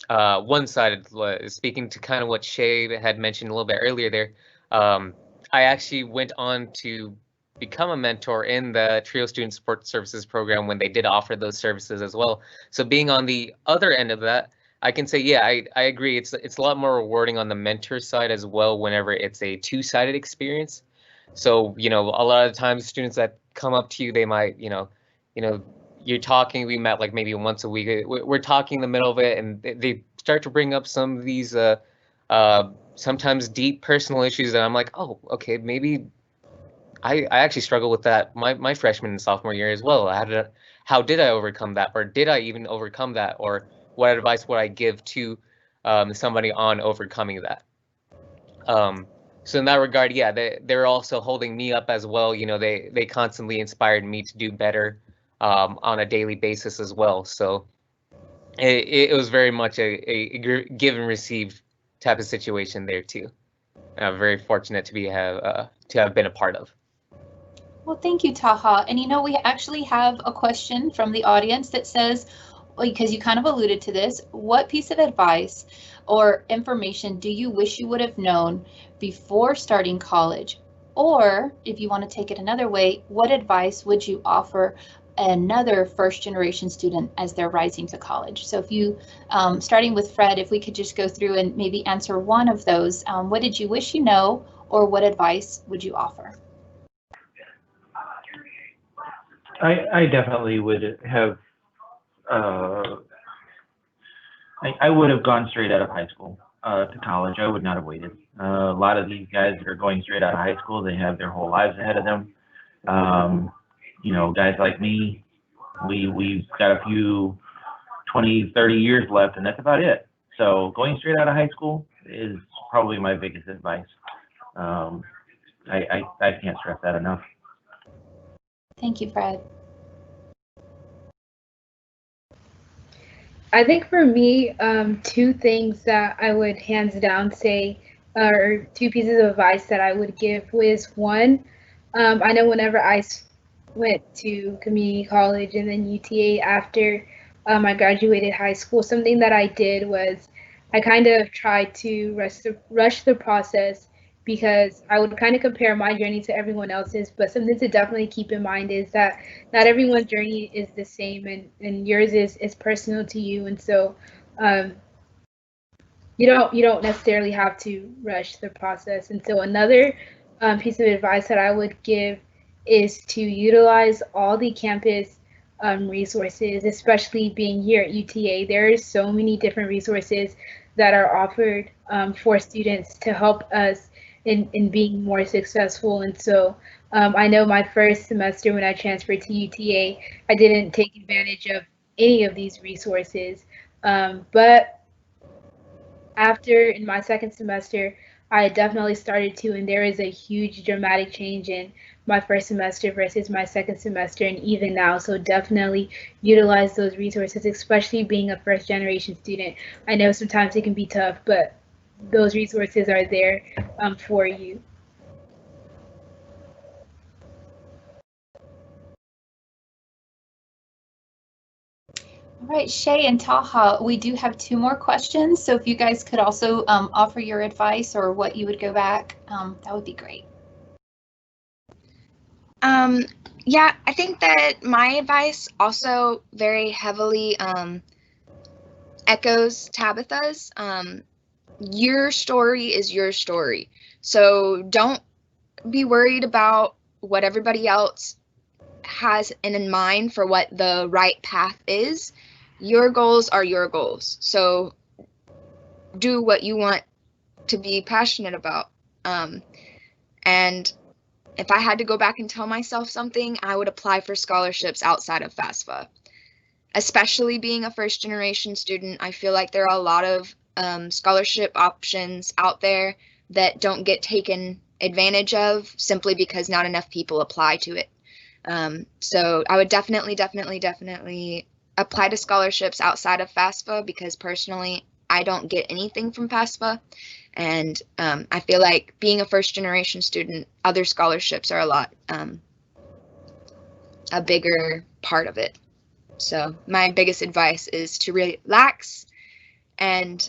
one-sided. Speaking to kind of what Shay had mentioned a little bit earlier there, I actually went on to become a mentor in the TRIO Student Support Services program when they did offer those services as well. So being on the other end of that, I can say, yeah, I agree. It's a lot more rewarding on the mentor side as well whenever it's a two-sided experience. So, a lot of times students that come up to you, they might, you're talking, we met like maybe once a week. We're talking in the middle of it, and they start to bring up some of these sometimes deep personal issues that I'm like, oh, okay, maybe I actually struggle with that my freshman and sophomore year as well. How did I overcome that, or did I even overcome that, or what advice would I give to somebody on overcoming that? So in that regard, yeah, they're also holding me up as well. They constantly inspired me to do better on a daily basis as well. So it was very much a give and receive type of situation there too. And I'm very fortunate to have been a part of. Well, thank you, Taha. And we actually have a question from the audience that says, because you kind of alluded to this, what piece of advice or information do you wish you would have known before starting college? Or if you want to take it another way, what advice would you offer another first generation student as they're rising to college? So if you, starting with Fred, if we could just go through and maybe answer one of those, what did you wish you know, or what advice would you offer? I definitely would have, I would have gone straight out of high school to college. I would not have waited. A lot of these guys that are going straight out of high school, they have their whole lives ahead of them. You know, guys like me, we've got a few 20, 30 years left, and that's about it. So going straight out of high school is probably my biggest advice. I can't stress that enough. Thank you, Fred. I think for me, two things that I would hands down say, or two pieces of advice that I would give was one, I know whenever I went to community college and then UTA after I graduated high school, something that I did was I kind of tried to rush the process because I would kind of compare my journey to everyone else's. But something to definitely keep in mind is that not everyone's journey is the same, and yours is personal to you. And so you don't necessarily have to rush the process. And so another piece of advice that I would give is to utilize all the campus resources, especially being here at UTA. There are so many different resources that are offered for students to help us in being more successful. And so I know my first semester when I transferred to UTA, I didn't take advantage of any of these resources. But after in my second semester, I definitely started to, and there is a huge dramatic change in my first semester versus my second semester, and even now. So definitely utilize those resources, especially being a first generation student. I know sometimes it can be tough, but those resources are there for you. All right, Shay and Taha, we do have two more questions. So if you guys could also offer your advice or what you would go back, that would be great. Yeah, I think that my advice also very heavily echoes Tabitha's. Your story is your story. So don't be worried about what everybody else has in mind for what the right path is. Your goals are your goals. So do what you want to be passionate about. And if I had to go back and tell myself something, I would apply for scholarships outside of FAFSA. Especially being a first generation student, I feel like there are a lot of scholarship options out there that don't get taken advantage of simply because not enough people apply to it. So I would definitely apply to scholarships outside of FAFSA because personally, I don't get anything from FAFSA. And I feel like being a first generation student, other scholarships are a lot, a bigger part of it. So my biggest advice is to relax and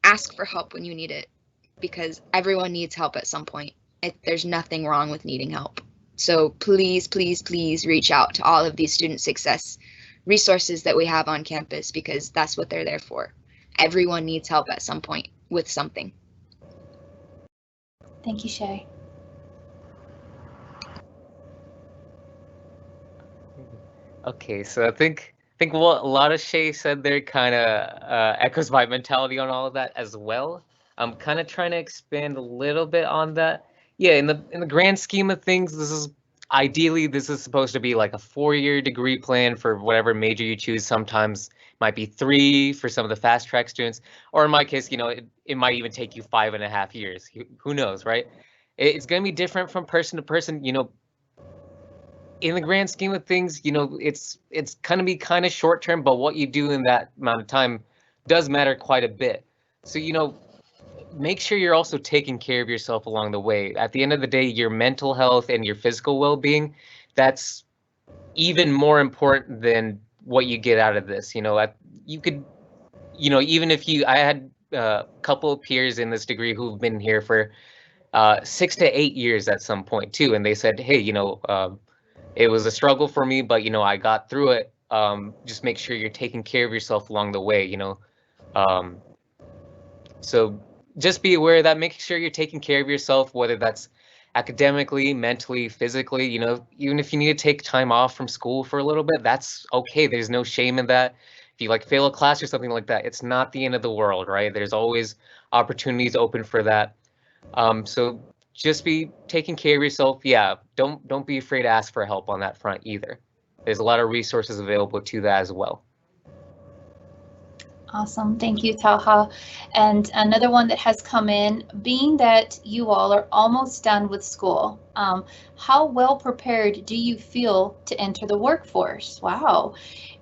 ask for help when you need it, because everyone needs help at some point. There's nothing wrong with needing help. So please, please, please reach out to all of these student success resources that we have on campus, because that's what they're there for. Everyone needs help at some point with something. Thank you, Shay. Okay, so I think what a lot of Shay said there kind of echoes my mentality on all of that as well. I'm kind of trying to expand a little bit on that. Yeah, in the grand scheme of things, this is supposed to be like a 4-year degree plan for whatever major you choose. Sometimes might be 3 for some of the fast track students, or in my case, you know, it might even take you 5.5 years. Who knows, right? It's going to be different from person to person. You know, in the grand scheme of things, you know, it's going to be kind of short term, but what you do in that amount of time does matter quite a bit. So, you know, make sure you're also taking care of yourself along the way. At the end of the day, your mental health and your physical well-being, that's even more important than what you get out of this. You know, you could, you know, even if I had a couple of peers in this degree who've been here for 6 to 8 years at some point too. And they said, hey, it was a struggle for me, but I got through it. Just make sure you're taking care of yourself along the way. So just be aware of that. Make sure you're taking care of yourself, whether that's academically, mentally, physically. Even if you need to take time off from school for a little bit, that's okay. There's no shame in that. If you fail a class or something like that, it's not the end of the world, right? There's always opportunities open for that. So just be taking care of yourself. Yeah, don't be afraid to ask for help on that front either. There's a lot of resources available to that as well. Awesome. Thank you, Taha. And another one that has come in, being that you all are almost done with school, how well prepared do you feel to enter the workforce? Wow.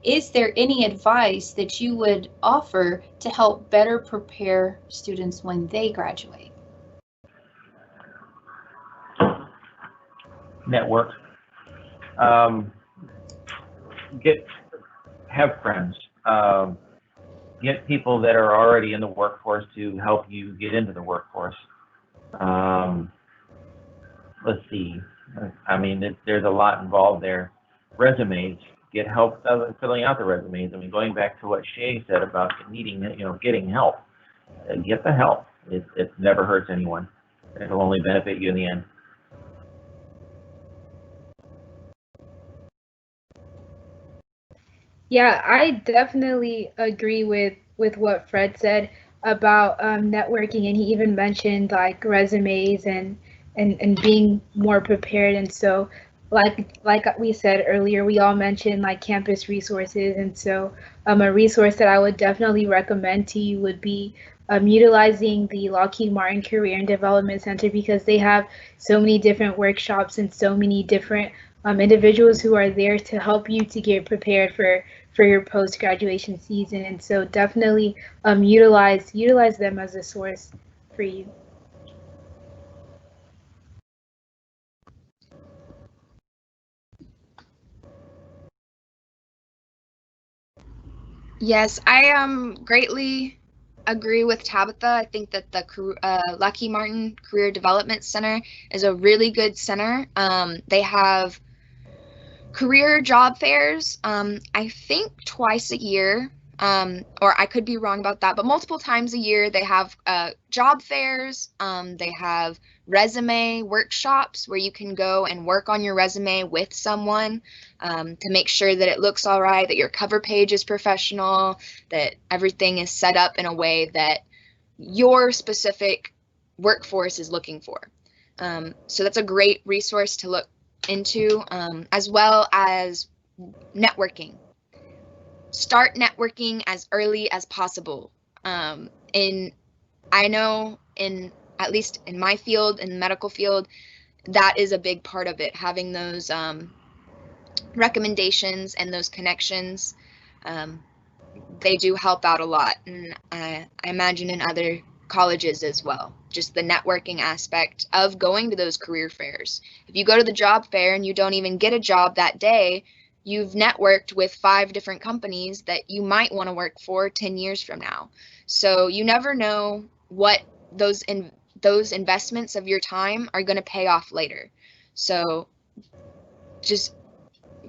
Is there any advice that you would offer to help better prepare students when they graduate? Network. Have friends. Get people that are already in the workforce to help you get into the workforce. Let's see. I mean, there's a lot involved there. Resumes. Get help filling out the resumes. I mean, going back to what Shay said about needing, getting help. Get the help. It never hurts anyone. It'll only benefit you in the end. Yeah, I definitely agree with what Fred said about networking, and he even mentioned like resumes and being more prepared. And so, like we said earlier, we all mentioned like campus resources, and so a resource that I would definitely recommend to you would be utilizing the Lockheed Martin Career and Development Center, because they have so many different workshops and so many different individuals who are there to help you to get prepared for your post-graduation season. And so definitely utilize them as a source for you. Yes, I greatly agree with Tabitha. I think that the Lockheed Martin Career Development Center is a really good center. They have career job fairs, I think twice a year, or I could be wrong about that, but multiple times a year. They have job fairs. They have resume workshops where you can go and work on your resume with someone to make sure that it looks all right, that your cover page is professional, that everything is set up in a way that your specific workforce is looking for. So that's a great resource to look into, as well as networking. Start networking as early as possible. I know at least in my field, in the medical field, that is a big part of it, having those recommendations and those connections. They do help out a lot, and I imagine in other colleges as well. Just the networking aspect of going to those career fairs. If you go to the job fair and you don't even get a job that day, you've networked with 5 different companies that you might want to work for 10 years from now. So you never know what those investments of your time are going to pay off later. So just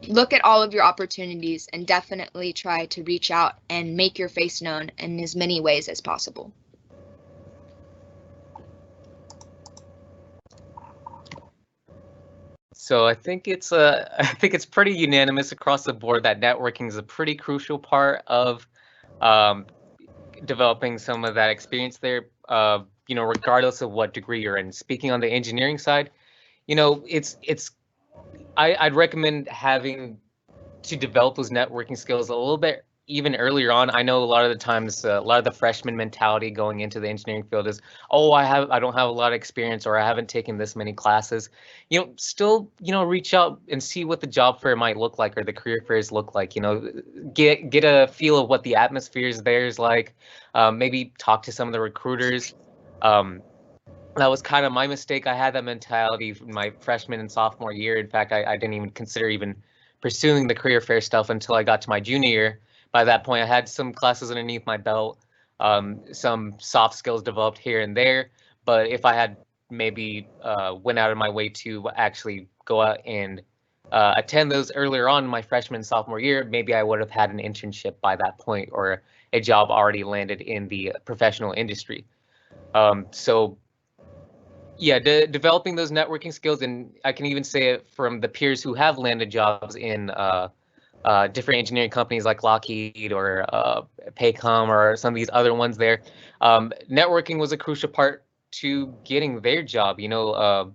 look at all of your opportunities and definitely try to reach out and make your face known in as many ways as possible. So I think it's pretty unanimous across the board that networking is a pretty crucial part of developing some of that experience there. Regardless of what degree you're in. Speaking on the engineering side, I'd recommend having to develop those networking skills a little bit even earlier on. I know a lot of the times, a lot of the freshman mentality going into the engineering field is, oh, I don't have a lot of experience, or I haven't taken this many classes. Still, reach out and see what the job fair might look like, or the career fairs look like. Get a feel of what the atmosphere there is like. Maybe talk to some of the recruiters. That was kind of my mistake. I had that mentality in my freshman and sophomore year. In fact, I didn't even consider pursuing the career fair stuff until I got to my junior year. By that point, I had some classes underneath my belt, some soft skills developed here and there. But if I had maybe went out of my way to actually go out and attend those earlier on in my freshman and sophomore year, maybe I would have had an internship by that point or a job already landed in the professional industry. So yeah, developing those networking skills, and I can even say it from the peers who have landed jobs in different engineering companies like Lockheed or Paycom or some of these other ones there. Networking was a crucial part to getting their job. You know,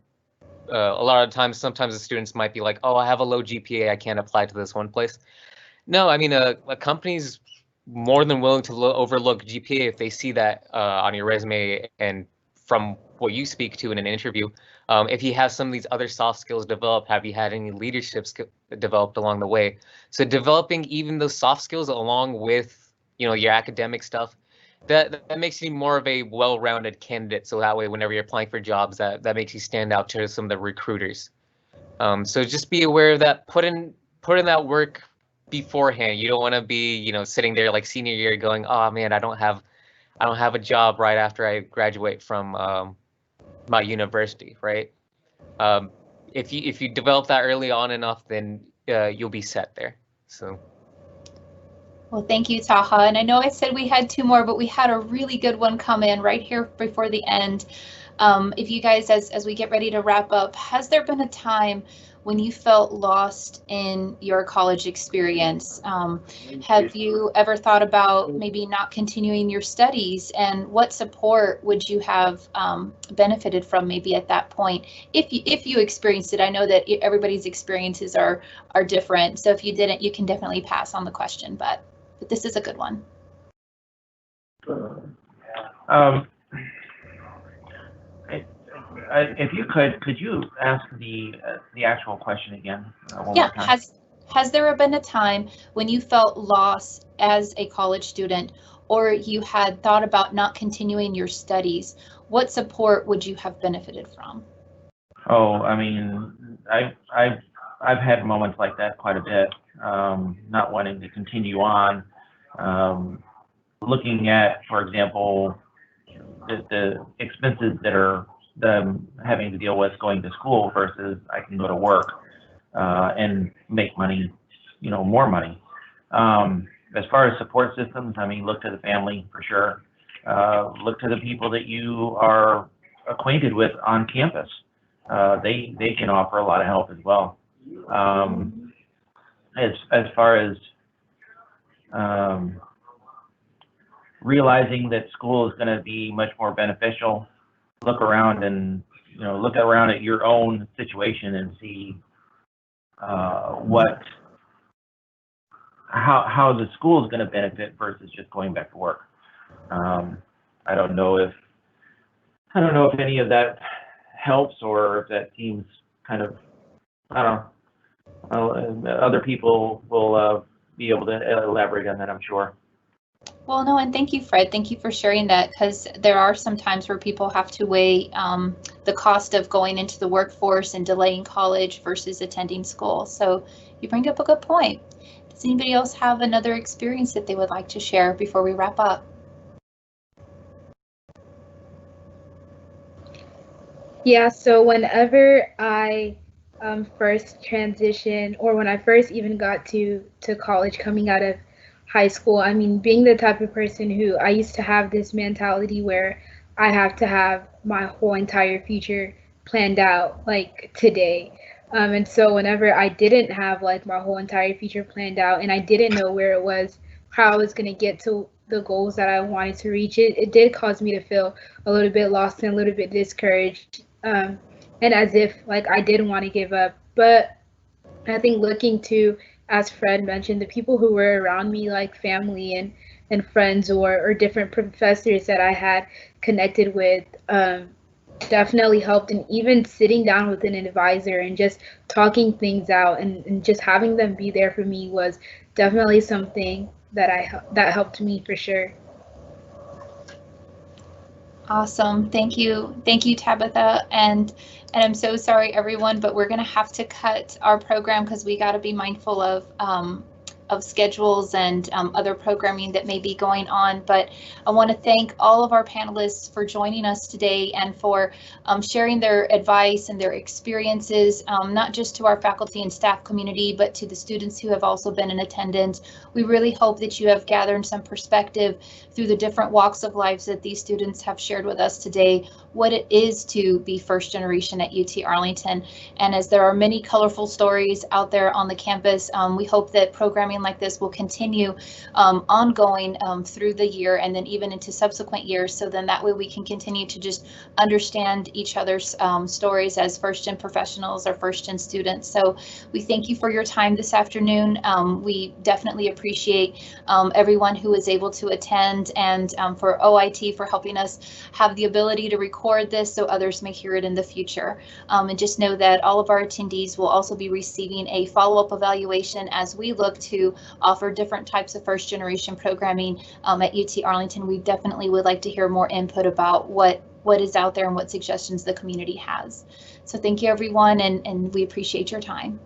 a lot of times, sometimes the students might be like, oh, I have a low GPA, I can't apply to this one place. No, I mean, a company's more than willing to overlook GPA if they see that on your resume and from what you speak to in an interview. If you have some of these other soft skills developed, have you had any leadership developed along the way? So developing even those soft skills along with, you know, your academic stuff, that makes you more of a well-rounded candidate. So that way, whenever you're applying for jobs, that makes you stand out to some of the recruiters. So just be aware of that. Put in that work beforehand. You don't want to be, you know, sitting there like senior year going, oh man, I don't have a job right after I graduate from my university, right? If you develop that early on enough, then you'll be set there. So. Well, thank you, Taha. And I know I said we had 2 more, but we had a really good one come in right here before the end. If you guys, as we get ready to wrap up, has there been a time when you felt lost in your college experience? Have you ever thought about maybe not continuing your studies, and what support would you have benefited from maybe at that point if you experienced it? I know that everybody's experiences are different, so if you didn't, you can definitely pass on the question, but this is a good one. If you could you ask the actual question again? One Yeah, more time? has there been a time when you felt lost as a college student, or you had thought about not continuing your studies? What support would you have benefited from? Oh, I mean, I've had moments like that quite a bit. Not wanting to continue on, looking at, for example, the expenses that are having to deal with going to school versus I can go to work and make money, you know, more money. As far as support systems, I mean, look to the family for sure. Look to the people that you are acquainted with on campus. They can offer a lot of help as well. As far as realizing that school is going to be much more beneficial, look around and, you know, look around at your own situation and see how the school is going to benefit versus just going back to work. I don't know if any of that helps, or if that seems kind of, I don't know. Other people will be able to elaborate on that, I'm sure. Well, no, and thank you, Fred. Thank you for sharing that, because there are some times where people have to weigh the cost of going into the workforce and delaying college versus attending school. So you bring up a good point. Does anybody else have another experience that they would like to share before we wrap up? Yeah, so whenever I first transitioned, or when I first even got to college coming out of high school, I mean, being the type of person who I used to have this mentality where I have to have my whole entire future planned out like today. And so whenever I didn't have like my whole entire future planned out and I didn't know where it was, how I was going to get to the goals that I wanted to reach, it did cause me to feel a little bit lost and a little bit discouraged, and as if like I didn't want to give up. But I think looking to, as Fred mentioned, the people who were around me, like family and friends or different professors that I had connected with, definitely helped. And even sitting down with an advisor and just talking things out and just having them be there for me was definitely something that helped me for sure. Awesome. Thank you, Tabitha. And I'm so sorry, everyone, but we're going to have to cut our program because we got to be mindful of schedules and other programming that may be going on. But I want to thank all of our panelists for joining us today and for sharing their advice and their experiences, not just to our faculty and staff community, but to the students who have also been in attendance. We really hope that you have gathered some perspective through the different walks of lives that these students have shared with us today, what it is to be first generation at UT Arlington. And as there are many colorful stories out there on the campus, we hope that programming like this will continue ongoing through the year and then even into subsequent years. So then that way we can continue to just understand each other's stories as first gen professionals or first gen students. So we thank you for your time this afternoon. We definitely appreciate everyone who was able to attend, and for OIT for helping us have the ability to record this so others may hear it in the future. And just know that all of our attendees will also be receiving a follow-up evaluation as we look to offer different types of first generation programming at UT Arlington. We definitely would like to hear more input about what is out there and what suggestions the community has. So thank you everyone, and we appreciate your time.